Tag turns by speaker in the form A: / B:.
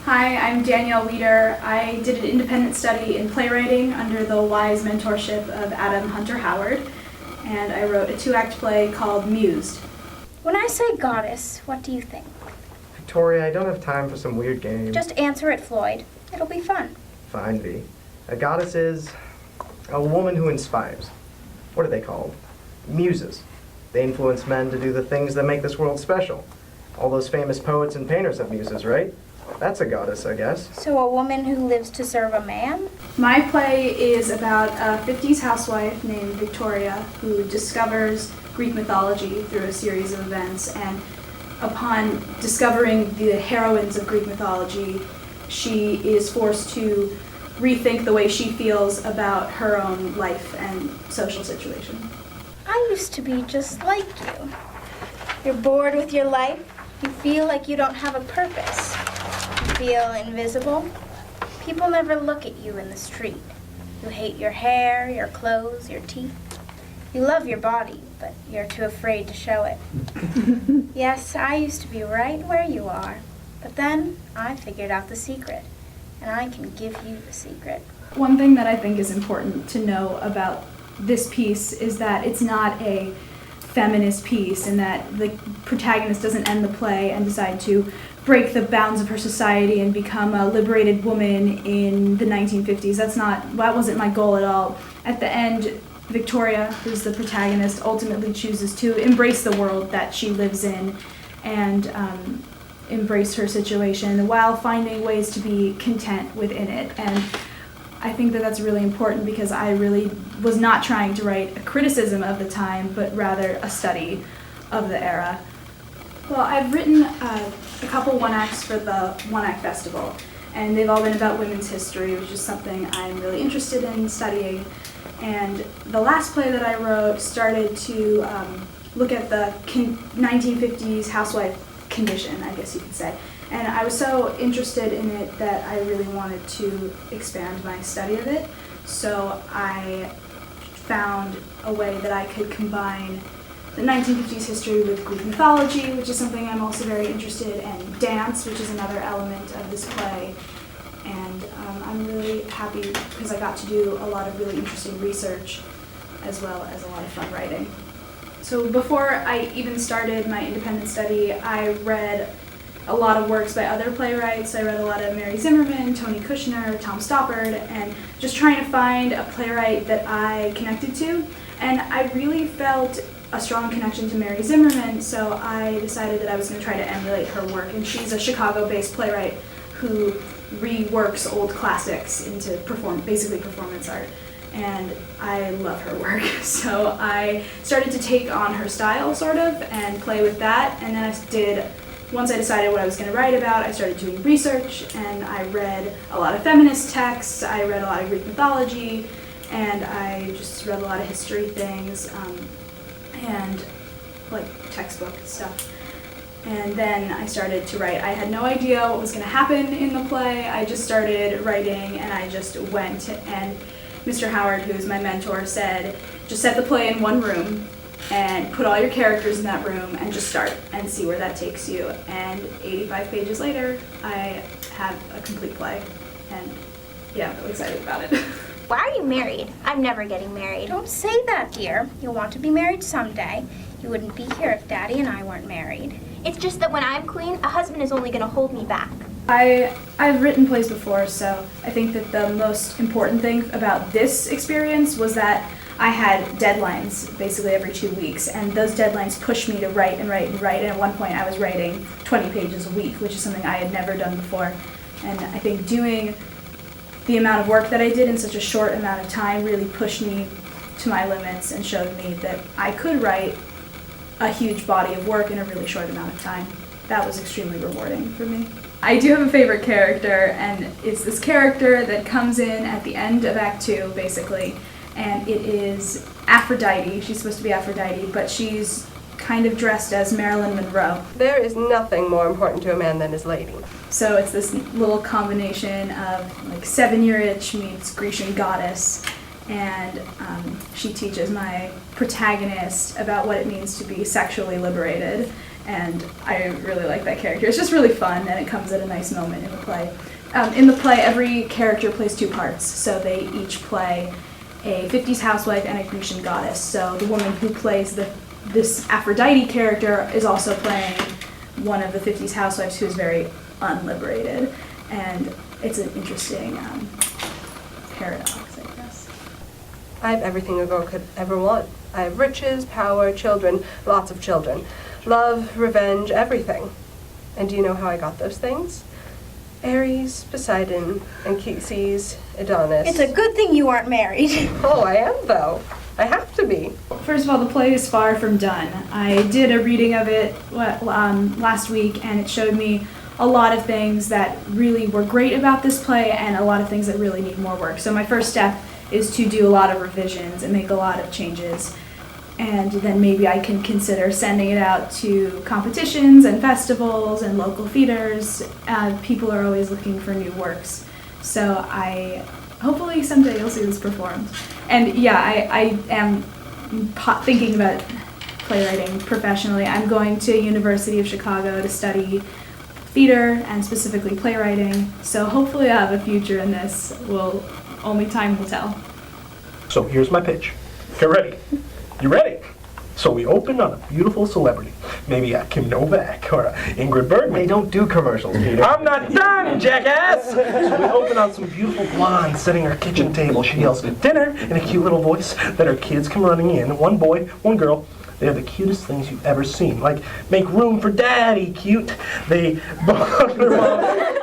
A: Hi, I'm Daniele Wieder. I did an independent study in playwriting under the wise mentorship of Adam Hunter Howard, and I wrote a 2-act play called Mused.
B: When I say goddess, what do you think?
C: Victoria, I don't have time for some weird game.
B: Just answer it, Floyd. It'll be fun.
C: Fine, V. A goddess is a woman who inspires. What are they called? Muses. They influence men to do the things that make this world special. All those famous poets and painters have muses, right? That's a goddess, I guess.
B: So a woman who lives to serve a man?
A: My play is about a 50s housewife named Victoria who discovers Greek mythology through a series of events, and upon discovering the heroines of Greek mythology, she is forced to rethink the way she feels about her own life and social situation.
B: I used to be just like you. You're bored with your life. You feel like you don't have a purpose. You feel invisible. People never look at you in the street. You hate your hair, your clothes, your teeth. You love your body, but you're too afraid to show it. Yes, I used to be right where you are. But then I figured out the secret, and I can give you the secret.
A: One thing that I think is important to know about this piece is that it's not a feminist piece, and that the protagonist doesn't end the play and decide to break the bounds of her society and become a liberated woman in the 1950s. That wasn't my goal at all. At the end, Victoria, who's the protagonist, ultimately chooses to embrace the world that she lives in and embrace her situation while finding ways to be content within it. And I think that that's really important because I really was not trying to write a criticism of the time, but rather a study of the era. Well, I've written a couple one-acts for the One-Act Festival, and they've all been about women's history, which is something I'm really interested in studying. And the last play that I wrote started to look at the 1950s housewife condition, I guess you could say. And I was so interested in it that I really wanted to expand my study of it. So I found a way that I could combine the 1950s history with Greek mythology, which is something I'm also very interested in, and dance, which is another element of this play. And I'm really happy because I got to do a lot of really interesting research as well as a lot of fun writing. So before I even started my independent study, I read a lot of works by other playwrights. I read a lot of Mary Zimmerman, Tony Kushner, Tom Stoppard, and just trying to find a playwright that I connected to. And I really felt a strong connection to Mary Zimmerman, so I decided that I was going to try to emulate her work. And she's a Chicago-based playwright who reworks old classics into basically performance art. And I love her work. So I started to take on her style, sort of, and play with that. And then once I decided what I was going to write about, I started doing research, and I read a lot of feminist texts, I read a lot of Greek mythology, and I just read a lot of history things, and like textbook stuff. And then I started to write. I had no idea what was going to happen in the play. I just started writing, and I just went, and Mr. Howard, who's my mentor, said, just set the play in one room and put all your characters in that room and just start and see where that takes you. And 85 pages later, I have a complete play, and yeah, I'm really excited about it.
B: Why are you married? I'm never getting married. Don't say that, dear. You'll want to be married someday. You wouldn't be here if Daddy and I weren't married.
D: It's just that when I'm queen, a husband is only going to hold me back.
A: I've written plays before, so I think that the most important thing about this experience was that I had deadlines basically every 2 weeks, and those deadlines pushed me to write and write and write, and at one point I was writing 20 pages a week, which is something I had never done before. And I think doing the amount of work that I did in such a short amount of time really pushed me to my limits and showed me that I could write a huge body of work in a really short amount of time. That was extremely rewarding for me. I do have a favorite character, and it's this character that comes in at the end of Act 2, basically, and it is Aphrodite. She's supposed to be Aphrodite, but she's kind of dressed as Marilyn Monroe.
E: There is nothing more important to a man than his lady.
A: So it's this little combination of like 7-year-itch meets Grecian goddess, and she teaches my protagonist about what it means to be sexually liberated and I really like that character. It's just really fun, and it comes at a nice moment in the play. In the play, every character plays two parts, so they each play a 50s housewife and a Grecian goddess. So the woman who plays this Aphrodite character is also playing one of the 50s housewives who is very unliberated, and it's an interesting paradox, I guess.
E: I have everything a girl could ever want. I have riches, power, children, lots of children. Love, revenge, everything. And do you know how I got those things? Ares, Poseidon, Anchises, Adonis.
B: It's a good thing you aren't married.
E: Oh, I am, though. I have to be.
A: First of all, the play is far from done. I did a reading of it last week, and it showed me a lot of things that really were great about this play and a lot of things that really need more work. So my first step is to do a lot of revisions and make a lot of changes. And then maybe I can consider sending it out to competitions and festivals and local theaters. People are always looking for new works. So hopefully someday you'll see this performed. And yeah, I am thinking about playwriting professionally. I'm going to University of Chicago to study theater and specifically playwriting. So hopefully I have a future in this. Only time will tell.
F: So here's my pitch. Get ready. You ready? So we open on a beautiful celebrity, maybe a Kim Novak or a Ingrid Bergman.
C: They don't do commercials, Peter.
F: I'm not done, jackass! So we open on some beautiful blonde sitting at our kitchen table. She yells dinner in a cute little voice. Then her kids come running in. One boy, one girl. They're the cutest things you've ever seen. Like, make room for daddy, cute. They bond their mom.